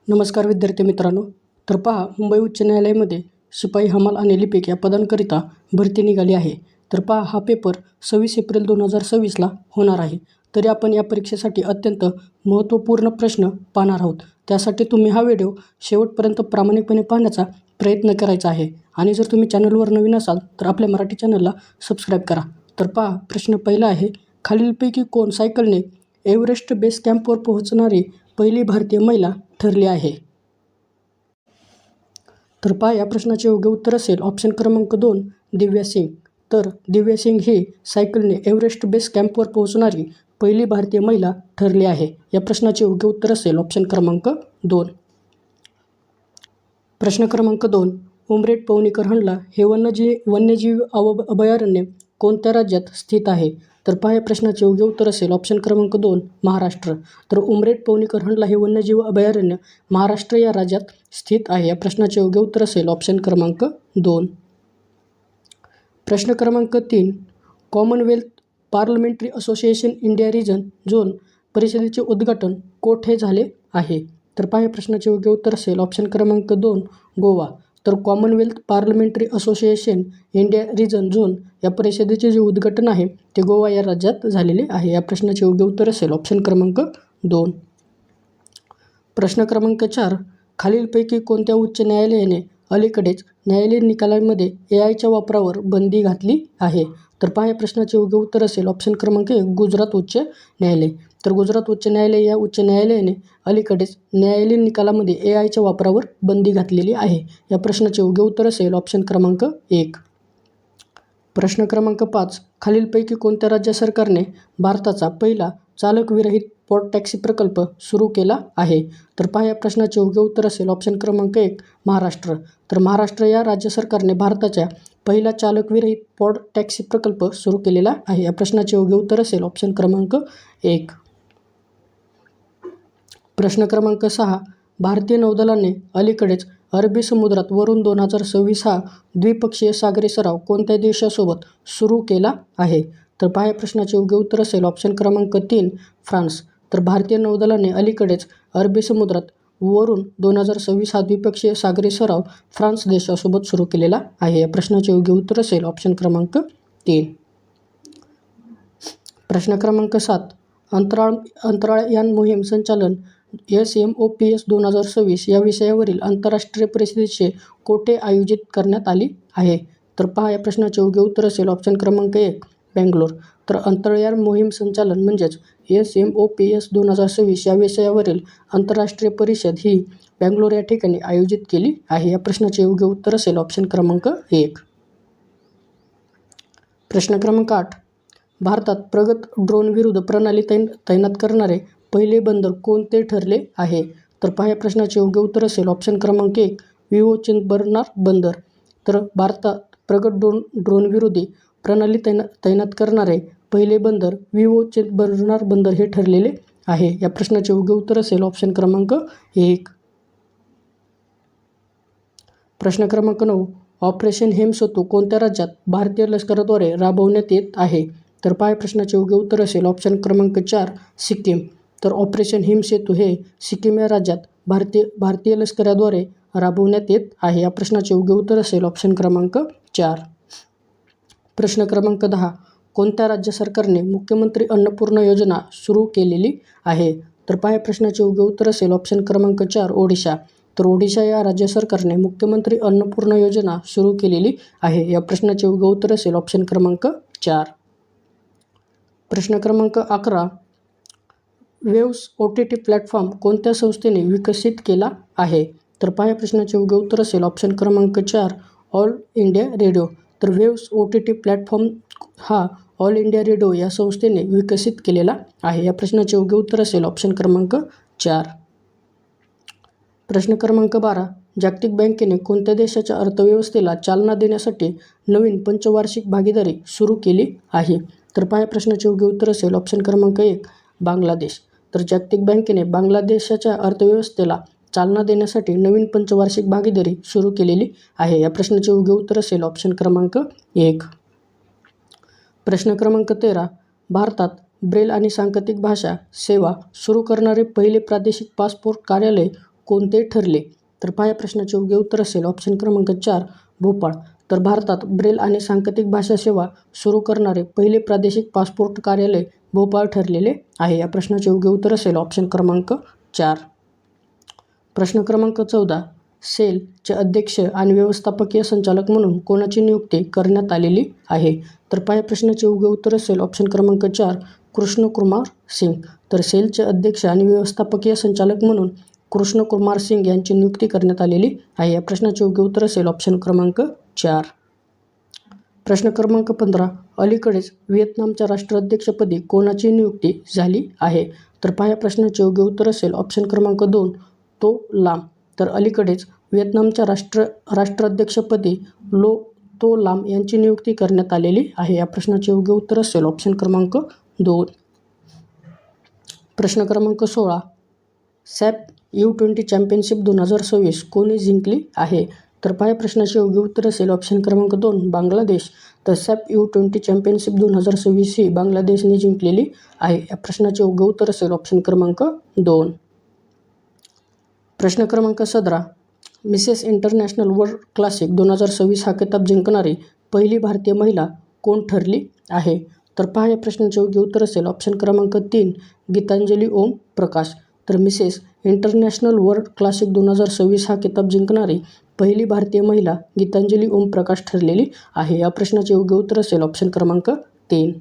नमस्कार विद्यार्थी मित्रांनो. तर पहा, मुंबई उच्च न्यायालयामध्ये शिपाई, हमाल आणि लिपिक या पदांकरिता भरती निघाली आहे. तर पहा, हा पेपर 26 एप्रिल 2026ला होणार आहे. तरी आपण या परीक्षेसाठी अत्यंत महत्त्वपूर्ण प्रश्न पाहणार आहोत. त्यासाठी तुम्ही हा व्हिडिओ शेवटपर्यंत प्रामाणिकपणे पाहण्याचा प्रयत्न करायचा आहे. आणि जर तुम्ही चॅनलवर नवीन असाल तर आपल्या मराठी चॅनलला सबस्क्राईब करा. तर पहा, प्रश्न पहिला आहे, खालीलपैकी कोण सायकलने एव्हरेस्ट बेस कॅम्पवर पोहोचणारी पहिली भारतीय महिला ठरली आहे? तर पहा, या प्रश्नाचे योग्य उत्तर असेल ऑप्शन क्रमांक 2, दिव्या सिंग. तर दिव्या सिंग ही सायकलने एव्हरेस्ट बेस कॅम्पवर पोहोचणारी पहिली भारतीय महिला ठरली आहे. या प्रश्नाचे योग्य उत्तर असेल ऑप्शन क्रमांक 2. प्रश्न क्रमांक 2, उमरेड पवनीकर हंडला हे वन्यजीव अभयारण्य कोणत्या राज्यात स्थित आहे? तर पहा, या प्रश्नाचे योग्य उत्तर असेल ऑप्शन क्रमांक 2, महाराष्ट्र. तर उमरेड पवनीकर हंडला हे वन्यजीव अभयारण्य महाराष्ट्र या राज्यात स्थित आहे. या प्रश्नाचे योग्य उत्तर असेल ऑप्शन क्रमांक 2. प्रश्न क्रमांक 3, Commonwealth parliamentary association India region zone परिषदेचे उद्घाटन कोठे झाले आहे? तर पहा, या प्रश्नाचे योग्य उत्तर असेल ऑप्शन क्रमांक 2, गोवा. तर Commonwealth parliamentary association India region zone या परिषदेचे जे उद्घाटन आहे ते गोवा या राज्यात झालेले आहे. या प्रश्नाचे योग्य उत्तर असेल ऑप्शन क्रमांक 2. प्रश्न क्रमांक 4, खालीलपैकी कोणत्या उच्च न्यायालयाने अलीकडेच न्यायालयीन निकालांमध्ये AI च्या वापरावर बंदी घातली आहे? तर पहा, या प्रश्नाचे योग्य उत्तर असेल ऑप्शन क्रमांक 1, गुजरात उच्च न्यायालय. तर गुजरात उच्च न्यायालय या उच्च न्यायालयाने अलीकडेच न्यायालयीन निकालामध्ये AI च्या वापरावर बंदी घातलेली आहे. या प्रश्नाचे योग्य उत्तर असेल ऑप्शन क्रमांक 1. प्रश्न क्रमांक 5, खालीलपैकी कोणत्या राज्य सरकारने भारताचा पहिला चालकविरहित पॉड टॅक्सी प्रकल्प सुरू केला आहे? तर पहा, या प्रश्नाचे योग्य उत्तर असेल ऑप्शन क्रमांक 1, महाराष्ट्र. तर महाराष्ट्र या राज्य सरकारने भारताच्या पहिला चालकविरहित पॉड टॅक्सी प्रकल्प सुरू केलेला आहे. या प्रश्नाचे योग्य उत्तर असेल ऑप्शन क्रमांक 1. प्रश्न क्रमांक 6, भारतीय नौदलाने अलीकडेच अरबी समुद्रात वरून 2026 हा द्विपक्षीय सागरी सराव कोणत्या देशासोबत सुरू केला आहे? तर पहा, या प्रश्नाचे योग्य उत्तर असेल ऑप्शन क्रमांक 3, फ्रान्स. तर भारतीय नौदलाने अलीकडेच अरबी समुद्रात वरून 2026 हा द्विपक्षीय सागरी सराव फ्रान्स देशासोबत सुरू केलेला आहे. या प्रश्नाचे योग्य उत्तर असेल ऑप्शन क्रमांक 3. प्रश्न क्रमांक 7, अंतराळयान मोहीम संचालन SMOPS 2026 या विषयावरील आंतरराष्ट्रीय परिषदेचे कोठे आयोजित करण्यात आली आहे? तर पहा, या प्रश्नाचे योग्य उत्तर असेल ऑप्शन क्रमांक 1, बेंगलोर. तर अंतराळयान मोहीम संचालन म्हणजेच SMOPS 2026 या विषयावरील आंतरराष्ट्रीय परिषद ही बेंगलोर या ठिकाणी आयोजित केली आहे. या प्रश्नाचे योग्य उत्तर असेल ऑप्शन क्रमांक 1. प्रश्न क्रमांक 8, भारतात प्रगत ड्रोनविरोधी प्रणाली तैनात करणारे पहिले बंदर कोणते ठरले आहे? तर पहा, या प्रश्नाचे योग्य उत्तर असेल ऑप्शन क्रमांक 1, विवो चिंतबरनार बंदर. तर भारतात प्रगत ड्रोनविरोधी प्रणाली तैनात करणारे पहिले बंदर विवो चिंतबरनार बंदर हे ठरलेले आहे. या प्रश्नाचे योग्य उत्तर असेल ऑप्शन क्रमांक 1. प्रश्न क्रमांक 9, ऑपरेशन हेमसेतू कोणत्या राज्यात भारतीय लष्कराद्वारे राबवण्यात येत आहे? तर पहा, या प्रश्नाचे योग्य उत्तर असेल ऑप्शन क्रमांक 4, सिक्कीम. तर ऑपरेशन हिमसेतू हे सिक्कीम या राज्यात भारतीय लष्कराद्वारे राबवण्यात येत आहे. या प्रश्नाचे योग्य उत्तर असेल ऑप्शन क्रमांक 4. प्रश्न क्रमांक 10, कोणत्या राज्य सरकारने मुख्यमंत्री अन्नपूर्णा योजना सुरू केलेली आहे? तर पहा, या प्रश्नाचे योग्य उत्तर असेल ऑप्शन क्रमांक 4, ओडिशा. तर ओडिशा या राज्य सरकारने मुख्यमंत्री अन्नपूर्णा योजना सुरू केलेली आहे. या प्रश्नाचे योग्य उत्तर असेल ऑप्शन क्रमांक 4. प्रश्न क्रमांक 11, वेव्स OTT प्लॅटफॉर्म कोणत्या संस्थेने विकसित केला आहे? तर पहा, या प्रश्नाचे योग्य उत्तर असेल ऑप्शन क्रमांक 4, ऑल इंडिया रेडिओ. तर वेव्स OTT प्लॅटफॉर्म हा ऑल इंडिया रेडिओ या संस्थेने विकसित केलेला आहे. या प्रश्नाचे योग्य उत्तर असेल ऑप्शन क्रमांक 4. प्रश्न क्रमांक 12, जागतिक बँकेने कोणत्या देशाच्या अर्थव्यवस्थेला चालना देण्यासाठी नवीन पंचवार्षिक भागीदारी सुरू केली आहे? तर पहा, या प्रश्नाचे योग्य उत्तर असेल ऑप्शन क्रमांक 1, बांगलादेश. तर जागतिक बँकेने बांगलादेशाच्या अर्थव्यवस्थेला चालना देण्यासाठी नवीन पंचवार्षिक भागीदारी सुरू केलेली आहे. या प्रश्नाचे योग्य उत्तर असेल ऑप्शन क्रमांक 1. प्रश्न क्रमांक 13, भारतात ब्रेल आणि सांकेतिक भाषा सेवा सुरू करणारे पहिले प्रादेशिक पासपोर्ट कार्यालय कोणते ठरले? तर पहा या प्रश्नाचे योग्य उत्तर असेल ऑप्शन क्रमांक 4 भोपाळ. तर भारतात ब्रेल आणि सांकेतिक भाषा सेवा सुरू करणारे पहिले प्रादेशिक पासपोर्ट कार्यालय भोपाळ ठरलेले आहे. या प्रश्नाचे योग्य उत्तर असेल ऑप्शन क्रमांक 4. प्रश्न क्रमांक 14 सेलचे अध्यक्ष आणि व्यवस्थापकीय संचालक म्हणून कोणाची नियुक्ती करण्यात आलेली आहे? तर पहा या प्रश्नाचे योग्य उत्तर असेल ऑप्शन क्रमांक 4 कृष्णकुमार सिंग. तर सेलचे अध्यक्ष आणि व्यवस्थापकीय संचालक म्हणून कृष्णकुमार सिंग यांची नियुक्ती करण्यात आलेली आहे. या प्रश्नाचे योग्य उत्तर असेल ऑप्शन क्रमांक 4. प्रश्न क्रमांक 15 अलीकडेच व्हिएतनामच्या राष्ट्राध्यक्षपदी कोणाची नियुक्ती झाली आहे? तर पहा या प्रश्नाचे योग्य उत्तर असेल ऑप्शन क्रमांक 2 तो लाम. तर अलीकडेच व्हिएतनामच्या राष्ट्राध्यक्षपदी तो लाम यांची नियुक्ती करण्यात आलेली आहे. या प्रश्नाचे योग्य उत्तर असेल ऑप्शन क्रमांक 2. प्रश्न क्रमांक 16 सॅप U20 चॅम्पियनशिप 2026 कोणी जिंकली आहे? तर पहा या प्रश्नाचे योग्य उत्तर असेल ऑप्शन क्रमांक 2 बांगलादेश. तर सॅप U20 चॅम्पियनशिप 2026 ही बांगलादेशने जिंकलेली आहे. या प्रश्नाचे योग्य उत्तर असेल ऑप्शन क्रमांक 2. प्रश्न क्रमांक 17 मिसेस इंटरनॅशनल वर्ल्ड क्लासिक 2026 हा किताब जिंकणारी पहिली भारतीय महिला कोण ठरली आहे? तर पहा या प्रश्नाचे योग्य उत्तर असेल ऑप्शन क्रमांक 3 गीतांजली ओम प्रकाश. तर मिसेस इंटरनॅशनल वर्ल्ड क्लासिक 2026 हा किताब जिंकणारी पहिली भारतीय महिला गीतांजली ओम प्रकाश ठरलेली आहे. या प्रश्नाचे योग्य उत्तर असेल ऑप्शन क्रमांक 3.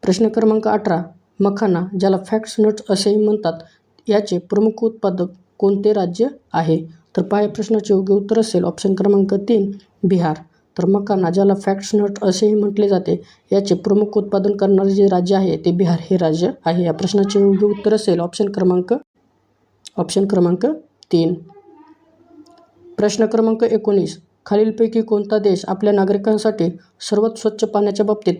प्रश्न क्रमांक 18 मखाना ज्याला फॅक्स नट्स असेही म्हणतात याचे प्रमुख उत्पादक कोणते राज्य आहे? तर पहा या प्रश्नाचे योग्य उत्तर असेल ऑप्शन क्रमांक 3 बिहार. तर मखाना ज्याला फॅक्स नट असेही म्हटले जाते याचे प्रमुख उत्पादन करणारे जे राज्य आहे ते बिहार हे राज्य आहे. या प्रश्नाचे योग्य उत्तर असेल ऑप्शन क्रमांक 3. प्रश्न क्रमांक 19 खालीलपैकी कोणता देश आपल्या नागरिकांसाठी सर्वात स्वच्छ पाण्याच्या बाबतीत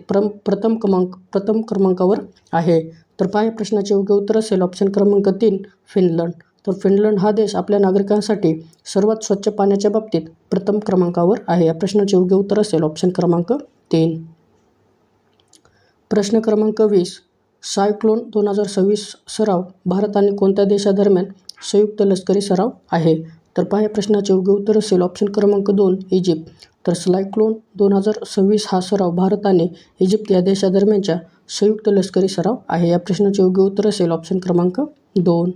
प्रथम क्रमांकावर आहे? तर पहा या प्रश्नाचे योग्य उत्तर असेल ऑप्शन क्रमांक 3 फिनलंड. तर फिनलंड हा देश आपल्या नागरिकांसाठी सर्वात स्वच्छ पाण्याच्या बाबतीत प्रथम क्रमांकावर आहे. या प्रश्नाचे योग्य उत्तर असेल ऑप्शन क्रमांक 3. प्रश्न क्रमांक 20 सायक्लोन 2026 सराव भारत आणि कोणत्या देशादरम्यान संयुक्त लष्करी सराव आहे? तर पहा या प्रश्नाचे योग्य उत्तर असेल ऑप्शन क्रमांक 2 इजिप्त. तर सायक्लोन 2026 हा सराव भारत आणि इजिप्त या देशादरम्यानच्या संयुक्त लष्करी सराव आहे. या प्रश्नाचे योग्य उत्तर असेल ऑप्शन क्रमांक 2.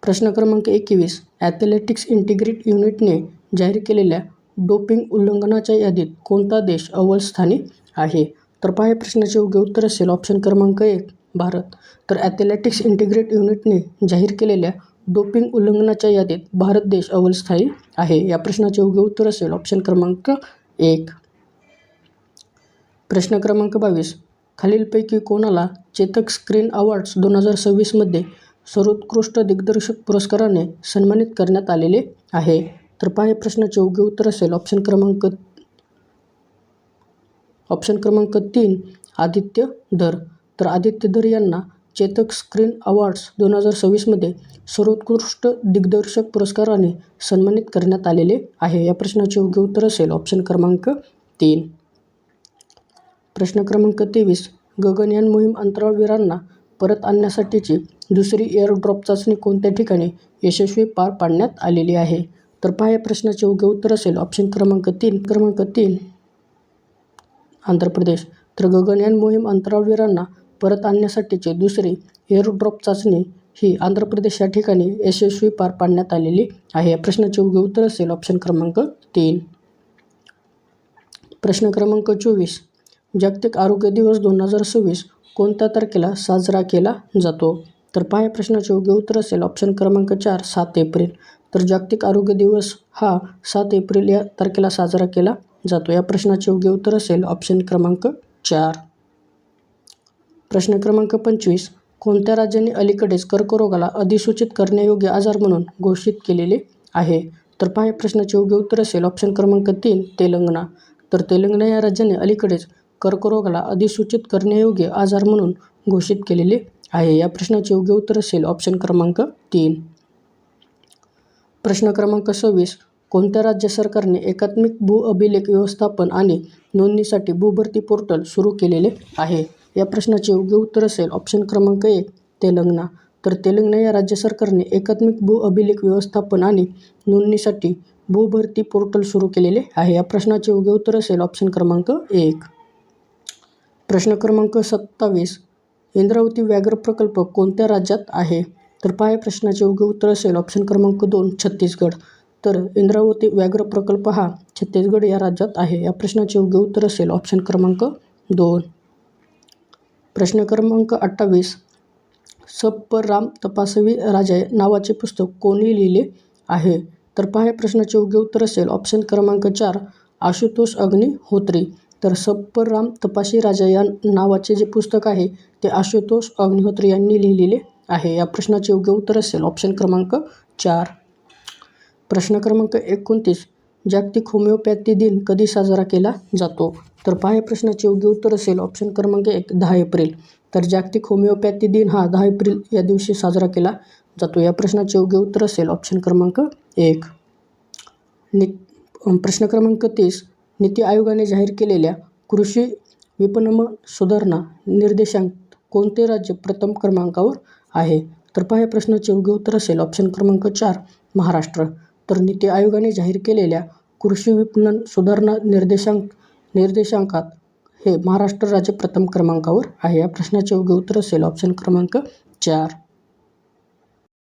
प्रश्न क्रमांक 21 ॲथलेटिक्स इंटिग्रिटी युनिटने जाहीर केलेल्या डोपिंग उल्लंघनाच्या यादीत कोणता देश अव्वल स्थानी आहे? तर पहा या प्रश्नाचे योग्य उत्तर असेल ऑप्शन क्रमांक 1 भारत. तर ॲथलेटिक्स इंटिग्रिटी युनिटने जाहीर केलेल्या डोपिंग उल्लंघनाच्या यादीत भारत देश अव्वल स्थायी आहे. या प्रश्नाचे योग्य उत्तर असेल ऑप्शन क्रमांक 1. प्रश्न क्रमांक 22 खालीलपैकी कोणाला चेतक स्क्रीन अवॉर्ड्स 2026 मध्ये सर्वोत्कृष्ट दिग्दर्शक पुरस्काराने सन्मानित करण्यात आलेले आहे? तर पहा या प्रश्नाचे योग्य उत्तर असेल ऑप्शन क्रमांक 3 आदित्य धर. तर आदित्य धर यांना चेतक स्क्रीन अवॉर्ड्स 2026 मध्ये सर्वोत्कृष्ट दिग्दर्शक पुरस्काराने सन्मानित करण्यात आलेले आहे. या प्रश्नाचे योग्य उत्तर असेल ऑप्शन क्रमांक 3. प्रश्न क्रमांक 23 गगनयान मोहीम अंतराळवीरांना परत आणण्यासाठीची दुसरी एअरड्रॉप चाचणी कोणत्या ठिकाणी यशस्वी पार पाडण्यात आलेली आहे? तर पहा या प्रश्नाचे योग्य उत्तर असेल ऑप्शन क्रमांक 3 आंध्र प्रदेश. तर गगनयान मोहीम अंतराळवीरांना परत आणण्यासाठीची दुसरी एअरड्रॉप चाचणी ही आंध्र प्रदेश या ठिकाणी यशस्वी पार पाडण्यात आलेली आहे. या प्रश्नाचे योग्य उत्तर असेल ऑप्शन क्रमांक 3. प्रश्न क्रमांक 24 जागतिक आरोग्य दिवस 2026 कोणत्या तारखेला साजरा केला जातो? तर पहा या प्रश्नाचे योग्य उत्तर असेल ऑप्शन क्रमांक 4 7 एप्रिल. तर जागतिक आरोग्य दिवस हा 7 एप्रिल या तारखेला साजरा केला जातो. या प्रश्नाचे योग्य उत्तर असेल ऑप्शन क्रमांक 4. प्रश्न क्रमांक 25 कोणत्या राज्याने अलीकडेच कर्करोगाला अधिसूचित करण्यायोग्य आजार म्हणून घोषित केलेले आहे? तर पहा या प्रश्नाचे योग्य उत्तर असेल ऑप्शन क्रमांक 3 तेलंगणा. तर तेलंगणा या राज्याने अलीकडेच कर्करोगाला अधिसूचित करण्यायोग्य आजार म्हणून घोषित केलेले आहे. या प्रश्नाचे योग्य उत्तर असेल ऑप्शन क्रमांक 3. प्रश्न क्रमांक 26 कोणत्या राज्य सरकारने एकात्मिक भूअभिलेख व्यवस्थापन आणि नोंदणीसाठी भूभरती पोर्टल सुरू केलेले आहे? या प्रश्नाचे योग्य उत्तर असेल ऑप्शन क्रमांक 1 तेलंगणा. तर तेलंगणा या राज्य सरकारने एकात्मिक भू अभिलेख व्यवस्थापन आणि नोंदणीसाठी भूभरती पोर्टल सुरू केलेले आहे. या प्रश्नाचे योग्य उत्तर असेल ऑप्शन क्रमांक 1. प्रश्न क्रमांक 27. इंद्रावती व्याघ्र प्रकल्प कोणत्या राज्यात आहे? तर पहा या प्रश्नाचे योग्य उत्तर असेल ऑप्शन क्रमांक 2 छत्तीसगड. तर इंद्रावती व्याघ्र प्रकल्प हा छत्तीसगड या राज्यात आहे. या प्रश्नाचे योग्य उत्तर असेल ऑप्शन क्रमांक 2. प्रश्न क्रमांक 28. सब राम तपस्वी राजा नावाचे पुस्तक कोणी लिहिले आहे? तर पहा या प्रश्नाचे योग्य उत्तर असेल ऑप्शन क्रमांक 4 आशुतोष अग्निहोत्री. तर सब राम तपस्वी राजा या नावाचे जे पुस्तक आहे ते आशुतोष अग्निहोत्री यांनी लिहिलेले आहे. या प्रश्नाचे योग्य उत्तर असेल ऑप्शन क्रमांक 4. प्रश्न क्रमांक 29. जागतिक होमिओपॅथी दिन कधी साजरा केला जातो? तर पहा या प्रश्नाचे योग्य उत्तर असेल ऑप्शन क्रमांक 1 10 एप्रिल. तर जागतिक होमिओपॅथी दिन हा 10 एप्रिल या दिवशी साजरा केला जातो. या प्रश्नाचे योग्य उत्तर असेल ऑप्शन क्रमांक 1. प्रश्न क्रमांक 30. नीती आयोगाने जाहीर केलेल्या कृषी विपणन सुधारणा निर्देशांक कोणते राज्य प्रथम क्रमांकावर आहे? तर पहा या प्रश्नाचे योग्य उत्तर असेल ऑप्शन क्रमांक 4 महाराष्ट्र. तर नीती आयोगाने जाहीर केलेल्या कृषी विपणन सुधारणा निर्देशांकात हे महाराष्ट्र राज्य प्रथम क्रमांकावर आहे. या प्रश्नाचे योग्य उत्तर असेल ऑप्शन क्रमांक 4.